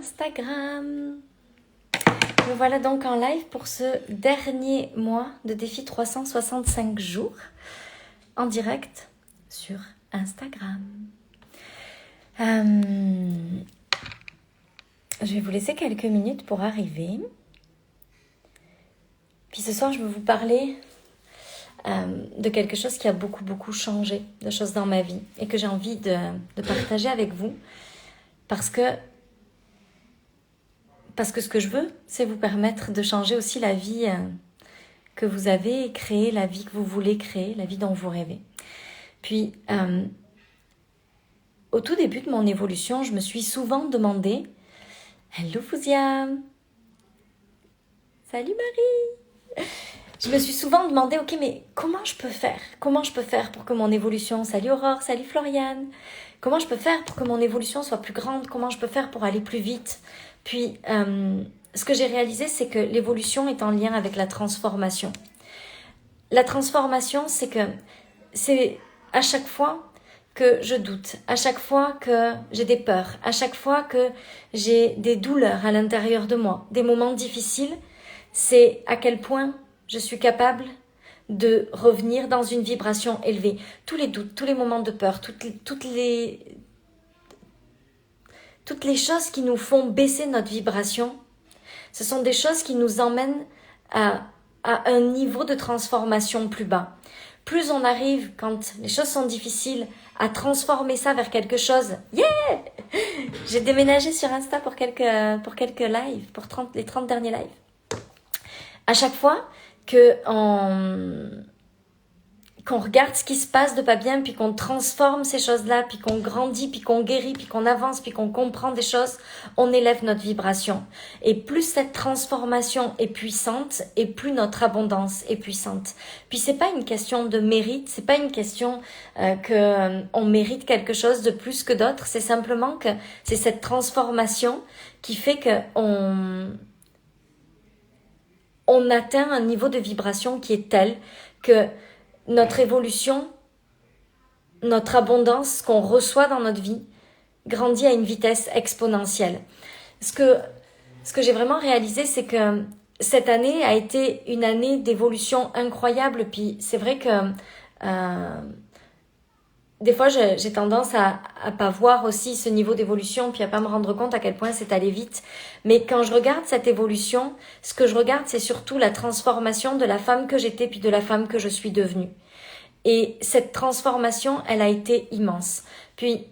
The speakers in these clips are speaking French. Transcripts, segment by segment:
Instagram. Me voilà donc en live pour ce dernier mois de défi 365 jours en direct sur Instagram. Je vais vous laisser quelques minutes pour arriver. Puis ce soir, je veux vous parler de quelque chose qui a beaucoup changé, de choses dans ma vie et que j'ai envie de partager avec vous parce que ce que je veux, c'est vous permettre de changer aussi la vie que vous avez créée, la vie que vous voulez créer, la vie dont vous rêvez. Puis, au tout début de mon évolution, je me suis souvent demandé « Hello Fouzia !»« Salut Marie !» Je me suis souvent demandé « Ok, mais comment je peux faire ? Comment je peux faire pour que mon évolution... » Salut Aurore, salut Floriane !« Comment je peux faire pour que mon évolution soit plus grande ? Comment je peux faire pour aller plus vite ?» Puis, ce que j'ai réalisé, c'est que l'évolution est en lien avec la transformation. La transformation, c'est à chaque fois que je doute, à chaque fois que j'ai des peurs, à chaque fois que j'ai des douleurs à l'intérieur de moi, des moments difficiles, c'est à quel point je suis capable de revenir dans une vibration élevée. Tous les doutes, tous les moments de peur, toutes les choses qui nous font baisser notre vibration, ce sont des choses qui nous emmènent à un niveau de transformation plus bas. Plus on arrive, quand les choses sont difficiles, à transformer ça vers quelque chose. Yeah! J'ai déménagé sur Insta pour quelques lives, les 30 derniers lives. À chaque fois qu'on regarde ce qui se passe de pas bien, puis qu'on transforme ces choses-là, puis qu'on grandit, puis qu'on guérit, puis qu'on avance, puis qu'on comprend des choses, on élève notre vibration. Et plus cette transformation est puissante, et plus notre abondance est puissante. Puis c'est pas une question de mérite, c'est pas une question qu'on mérite quelque chose de plus que d'autres, c'est simplement que c'est cette transformation qui fait que on atteint un niveau de vibration qui est tel que notre évolution, notre abondance qu'on reçoit dans notre vie grandit à une vitesse exponentielle. Ce que j'ai vraiment réalisé, c'est que cette année a été une année d'évolution incroyable. Puis c'est vrai que des fois, j'ai tendance à pas voir aussi ce niveau d'évolution, puis à pas me rendre compte à quel point c'est allé vite. Mais quand je regarde cette évolution, ce que je regarde, c'est surtout la transformation de la femme que j'étais, puis de la femme que je suis devenue. Et cette transformation, elle a été immense. Puis,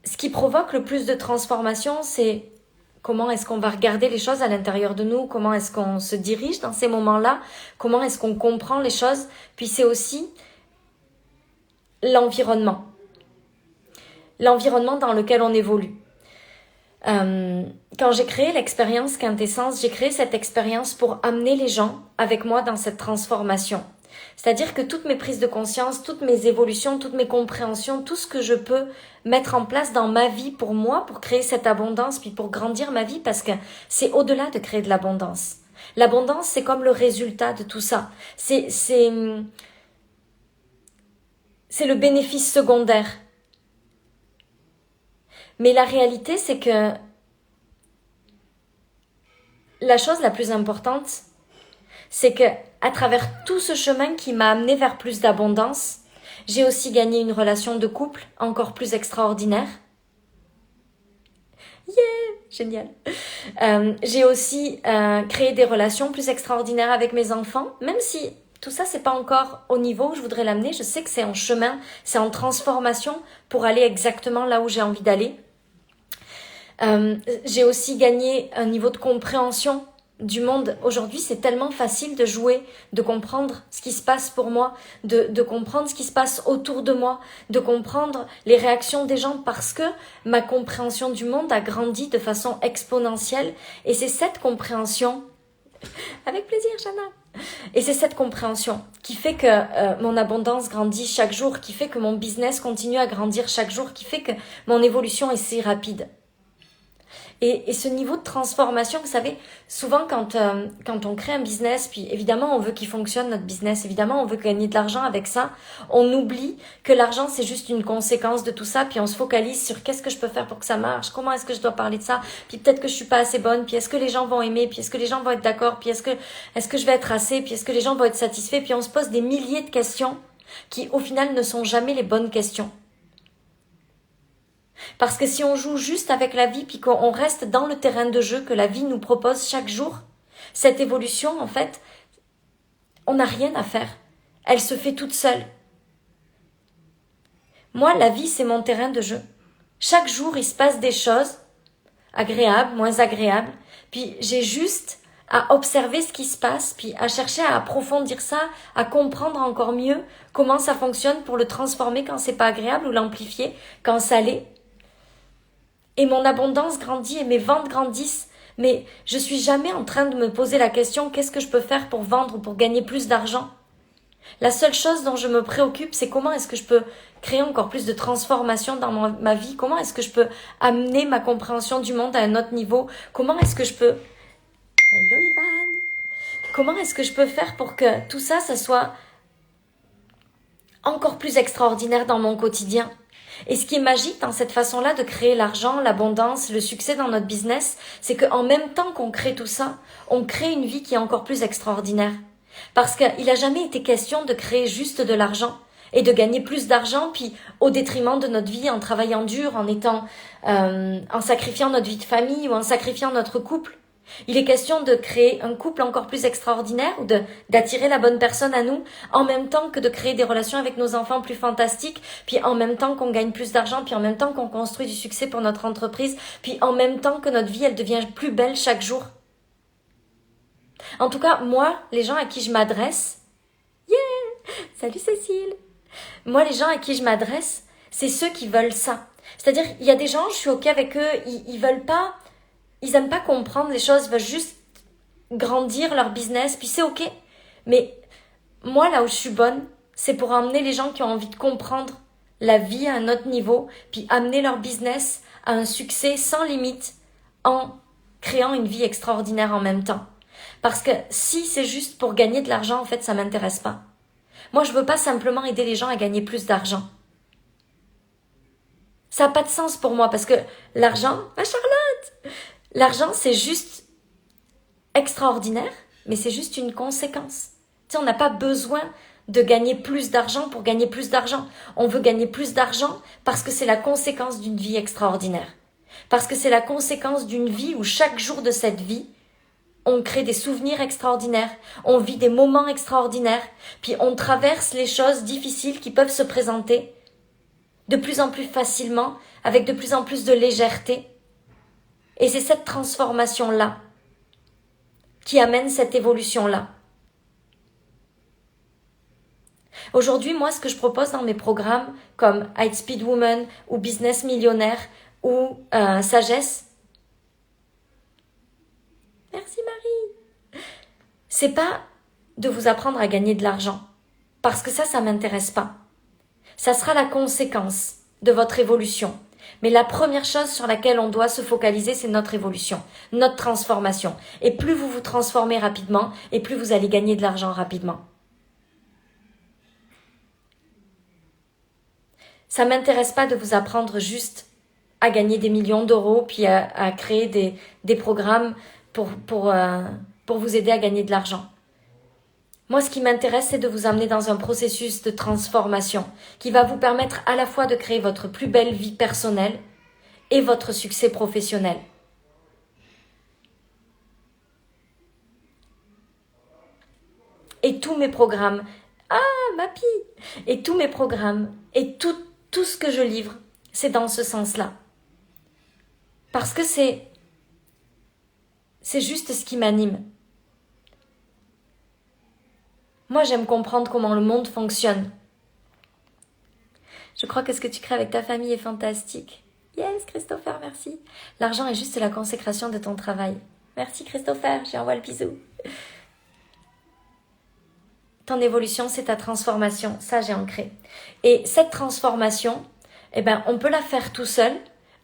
ce qui provoque le plus de transformation, c'est comment est-ce qu'on va regarder les choses à l'intérieur de nous, comment est-ce qu'on se dirige dans ces moments-là, comment est-ce qu'on comprend les choses. Puis c'est aussi l'environnement dans lequel on évolue. Quand j'ai créé l'expérience Quintessence, j'ai créé cette expérience pour amener les gens avec moi dans cette transformation. C'est-à-dire que toutes mes prises de conscience, toutes mes évolutions, toutes mes compréhensions, tout ce que je peux mettre en place dans ma vie pour moi, pour créer cette abondance, puis pour grandir ma vie, parce que c'est au-delà de créer de l'abondance. L'abondance, c'est comme le résultat de tout ça. C'est le bénéfice secondaire. Mais la réalité, c'est que la chose la plus importante, c'est que à travers tout ce chemin qui m'a amené vers plus d'abondance, j'ai aussi gagné une relation de couple encore plus extraordinaire. Yeah! Génial! J'ai aussi créé des relations plus extraordinaires avec mes enfants, même si tout ça, c'est pas encore au niveau où je voudrais l'amener. Je sais que c'est en chemin, c'est en transformation pour aller exactement là où j'ai envie d'aller. J'ai aussi gagné un niveau de compréhension du monde. Aujourd'hui, c'est tellement facile de jouer, de comprendre ce qui se passe pour moi, de comprendre ce qui se passe autour de moi, de comprendre les réactions des gens parce que ma compréhension du monde a grandi de façon exponentielle. Et c'est cette compréhension, avec plaisir, Jana, et c'est cette compréhension qui fait que mon abondance grandit chaque jour, qui fait que mon business continue à grandir chaque jour, qui fait que mon évolution est si rapide. Et ce niveau de transformation, vous savez, souvent quand on crée un business, puis évidemment on veut qu'il fonctionne notre business, évidemment on veut gagner de l'argent avec ça, on oublie que l'argent c'est juste une conséquence de tout ça, puis on se focalise sur qu'est-ce que je peux faire pour que ça marche, comment est-ce que je dois parler de ça, puis peut-être que je suis pas assez bonne, puis est-ce que les gens vont aimer, puis est-ce que les gens vont être d'accord, puis est-ce que je vais être assez, puis est-ce que les gens vont être satisfaits, puis on se pose des milliers de questions qui au final ne sont jamais les bonnes questions. Parce que si on joue juste avec la vie, puis qu'on reste dans le terrain de jeu que la vie nous propose chaque jour, cette évolution, en fait, on n'a rien à faire. Elle se fait toute seule. Moi, la vie, c'est mon terrain de jeu. Chaque jour, il se passe des choses, agréables, moins agréables, puis j'ai juste à observer ce qui se passe, puis à chercher à approfondir ça, à comprendre encore mieux comment ça fonctionne pour le transformer quand c'est pas agréable ou l'amplifier quand ça l'est. Et mon abondance grandit et mes ventes grandissent. Mais je suis jamais en train de me poser la question qu'est-ce que je peux faire pour vendre ou pour gagner plus d'argent. La seule chose dont je me préoccupe, c'est comment est-ce que je peux créer encore plus de transformation dans ma vie. Comment est-ce que je peux amener ma compréhension du monde à un autre niveau. Comment est-ce que je peux... Hello Ivan. Comment est-ce que je peux faire pour que tout ça, ça soit encore plus extraordinaire dans mon quotidien. Et ce qui est magique dans cette façon-là de créer l'argent, l'abondance, le succès dans notre business, c'est qu'en même temps qu'on crée tout ça, on crée une vie qui est encore plus extraordinaire. Parce qu'il n'a jamais été question de créer juste de l'argent et de gagner plus d'argent, puis au détriment de notre vie, en travaillant dur, en sacrifiant notre vie de famille ou en sacrifiant notre couple. Il est question de créer un couple encore plus extraordinaire ou d'attirer la bonne personne à nous, en même temps que de créer des relations avec nos enfants plus fantastiques, puis en même temps qu'on gagne plus d'argent, puis en même temps qu'on construit du succès pour notre entreprise, puis en même temps que notre vie, elle devient plus belle chaque jour. En tout cas, moi, les gens à qui je m'adresse, salut Cécile! Moi, les gens à qui je m'adresse, c'est ceux qui veulent ça. C'est-à-dire, il y a des gens, je suis ok avec eux, ils veulent pas... Ils aiment pas comprendre les choses, ils veulent juste grandir leur business, puis c'est ok. Mais moi, là où je suis bonne, c'est pour emmener les gens qui ont envie de comprendre la vie à un autre niveau, puis amener leur business à un succès sans limite en créant une vie extraordinaire en même temps. Parce que si c'est juste pour gagner de l'argent, en fait, ça m'intéresse pas. Moi, je veux pas simplement aider les gens à gagner plus d'argent. Ça n'a pas de sens pour moi parce que l'argent, ma Charlotte, l'argent, c'est juste extraordinaire, mais c'est juste une conséquence. Tu sais, on n'a pas besoin de gagner plus d'argent pour gagner plus d'argent. On veut gagner plus d'argent parce que c'est la conséquence d'une vie extraordinaire. Parce que c'est la conséquence d'une vie où chaque jour de cette vie, on crée des souvenirs extraordinaires, on vit des moments extraordinaires, puis on traverse les choses difficiles qui peuvent se présenter de plus en plus facilement, avec de plus en plus de légèreté. Et c'est cette transformation-là qui amène cette évolution-là. Aujourd'hui, moi, ce que je propose dans mes programmes, comme Hightspeed Woman ou Business Millionnaire ou Sagesse, merci Marie, c'est pas de vous apprendre à gagner de l'argent, parce que ça m'intéresse pas. Ça sera la conséquence de votre évolution. Mais la première chose sur laquelle on doit se focaliser, c'est notre évolution, notre transformation. Et plus vous vous transformez rapidement, et plus vous allez gagner de l'argent rapidement. Ça m'intéresse pas de vous apprendre juste à gagner des millions d'euros, puis à créer des programmes pour vous aider à gagner de l'argent. Moi, ce qui m'intéresse, c'est de vous amener dans un processus de transformation qui va vous permettre à la fois de créer votre plus belle vie personnelle et votre succès professionnel. Et tous mes programmes, Mappy, et tous mes programmes, et tout ce que je livre, c'est dans ce sens-là. Parce que c'est juste ce qui m'anime. Moi, j'aime comprendre comment le monde fonctionne. Je crois que ce que tu crées avec ta famille est fantastique. Yes, Christopher, merci. L'argent est juste la consécration de ton travail. Merci, Christopher, je lui envoie le bisou. Ton évolution, c'est ta transformation. Ça, j'ai ancré. Et cette transformation, on peut la faire tout seul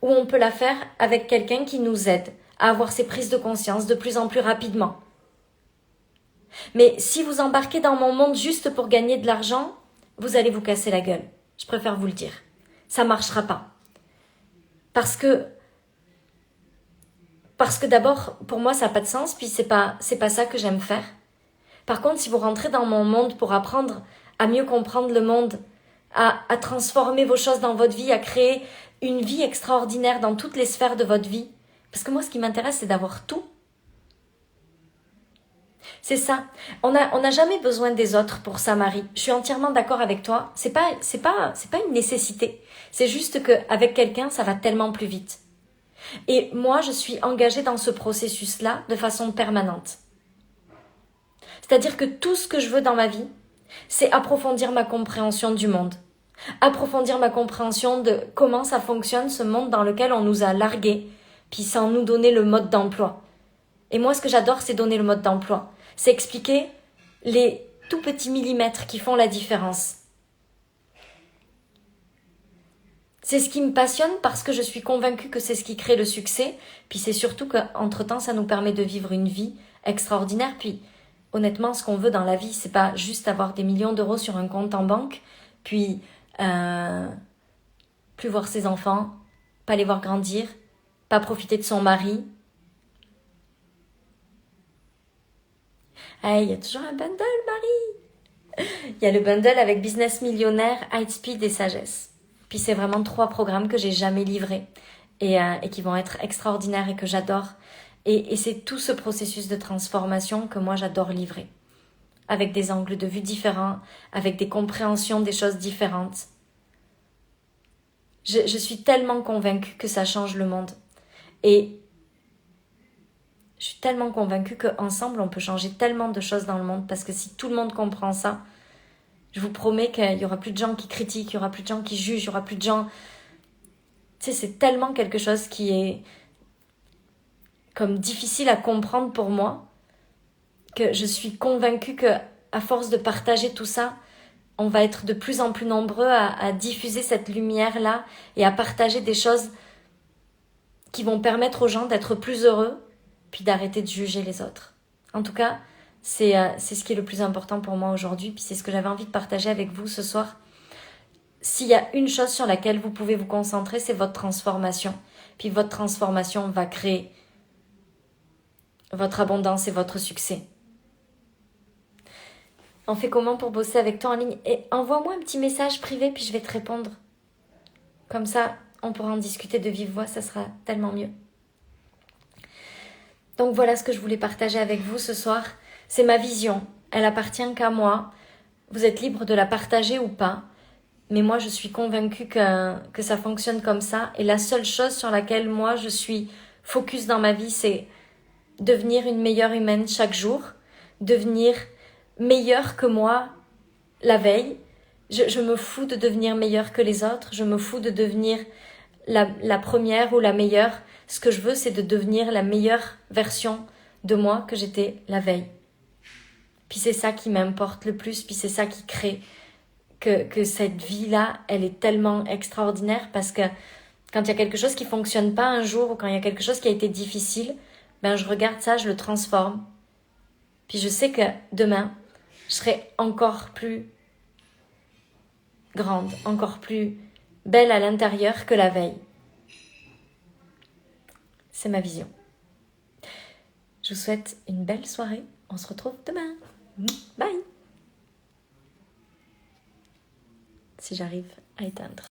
ou on peut la faire avec quelqu'un qui nous aide à avoir ces prises de conscience de plus en plus rapidement. Mais si vous embarquez dans mon monde juste pour gagner de l'argent, vous allez vous casser la gueule. Je préfère vous le dire. Ça marchera pas. Parce que d'abord, pour moi, ça n'a pas de sens, puis c'est pas ça que j'aime faire. Par contre, si vous rentrez dans mon monde pour apprendre à mieux comprendre le monde, à transformer vos choses dans votre vie, à créer une vie extraordinaire dans toutes les sphères de votre vie, parce que moi, ce qui m'intéresse, c'est d'avoir tout. C'est ça. On n'a jamais besoin des autres pour ça, Marie. Je suis entièrement d'accord avec toi. C'est pas une nécessité. C'est juste que avec quelqu'un, ça va tellement plus vite. Et moi, je suis engagée dans ce processus-là de façon permanente. C'est-à-dire que tout ce que je veux dans ma vie, c'est approfondir ma compréhension du monde. Approfondir ma compréhension de comment ça fonctionne, ce monde dans lequel on nous a largués, puis sans nous donner le mode d'emploi. Et moi, ce que j'adore, c'est donner le mode d'emploi. C'est expliquer les tout petits millimètres qui font la différence. C'est ce qui me passionne parce que je suis convaincue que c'est ce qui crée le succès. Puis c'est surtout qu'entre-temps, ça nous permet de vivre une vie extraordinaire. Puis honnêtement, ce qu'on veut dans la vie, c'est pas juste avoir des millions d'euros sur un compte en banque, puis plus voir ses enfants, pas les voir grandir, pas profiter de son mari. Hey, il y a toujours un bundle, Marie. Il y a le bundle avec Business Millionnaire, High Speed et Sagesse. Puis c'est vraiment 3 programmes que j'ai jamais livrés et qui vont être extraordinaires et que j'adore. Et c'est tout ce processus de transformation que moi j'adore livrer. Avec des angles de vue différents, avec des compréhensions des choses différentes. Je suis tellement convaincue que ça change le monde. Et je suis tellement convaincue qu'ensemble, on peut changer tellement de choses dans le monde. Parce que si tout le monde comprend ça, je vous promets qu'il n'y aura plus de gens qui critiquent, il n'y aura plus de gens qui jugent, il n'y aura plus de gens... Tu sais, c'est tellement quelque chose qui est comme difficile à comprendre pour moi, que je suis convaincue qu'à force de partager tout ça, on va être de plus en plus nombreux à diffuser cette lumière-là et à partager des choses qui vont permettre aux gens d'être plus heureux, puis d'arrêter de juger les autres. En tout cas, c'est ce qui est le plus important pour moi aujourd'hui, puis c'est ce que j'avais envie de partager avec vous ce soir. S'il y a une chose sur laquelle vous pouvez vous concentrer, c'est votre transformation. Puis votre transformation va créer votre abondance et votre succès. On fait comment pour bosser avec toi en ligne? Et envoie-moi un petit message privé, puis je vais te répondre. Comme ça, on pourra en discuter de vive voix, ça sera tellement mieux. Donc voilà ce que je voulais partager avec vous ce soir. C'est ma vision. Elle appartient qu'à moi. Vous êtes libre de la partager ou pas. Mais moi, je suis convaincue que ça fonctionne comme ça. Et la seule chose sur laquelle moi, je suis focus dans ma vie, c'est devenir une meilleure humaine chaque jour. Devenir meilleure que moi la veille. Je me fous de devenir meilleure que les autres. Je me fous de devenir la première ou la meilleure. Ce que je veux, c'est de devenir la meilleure version de moi que j'étais la veille. Puis c'est ça qui m'importe le plus, puis c'est ça qui crée que cette vie-là, elle est tellement extraordinaire parce que quand il y a quelque chose qui fonctionne pas un jour ou quand il y a quelque chose qui a été difficile, ben je regarde ça, je le transforme. Puis je sais que demain, je serai encore plus grande, encore plus belle à l'intérieur que la veille. C'est ma vision. Je vous souhaite une belle soirée. On se retrouve demain. Bye. Si j'arrive à éteindre.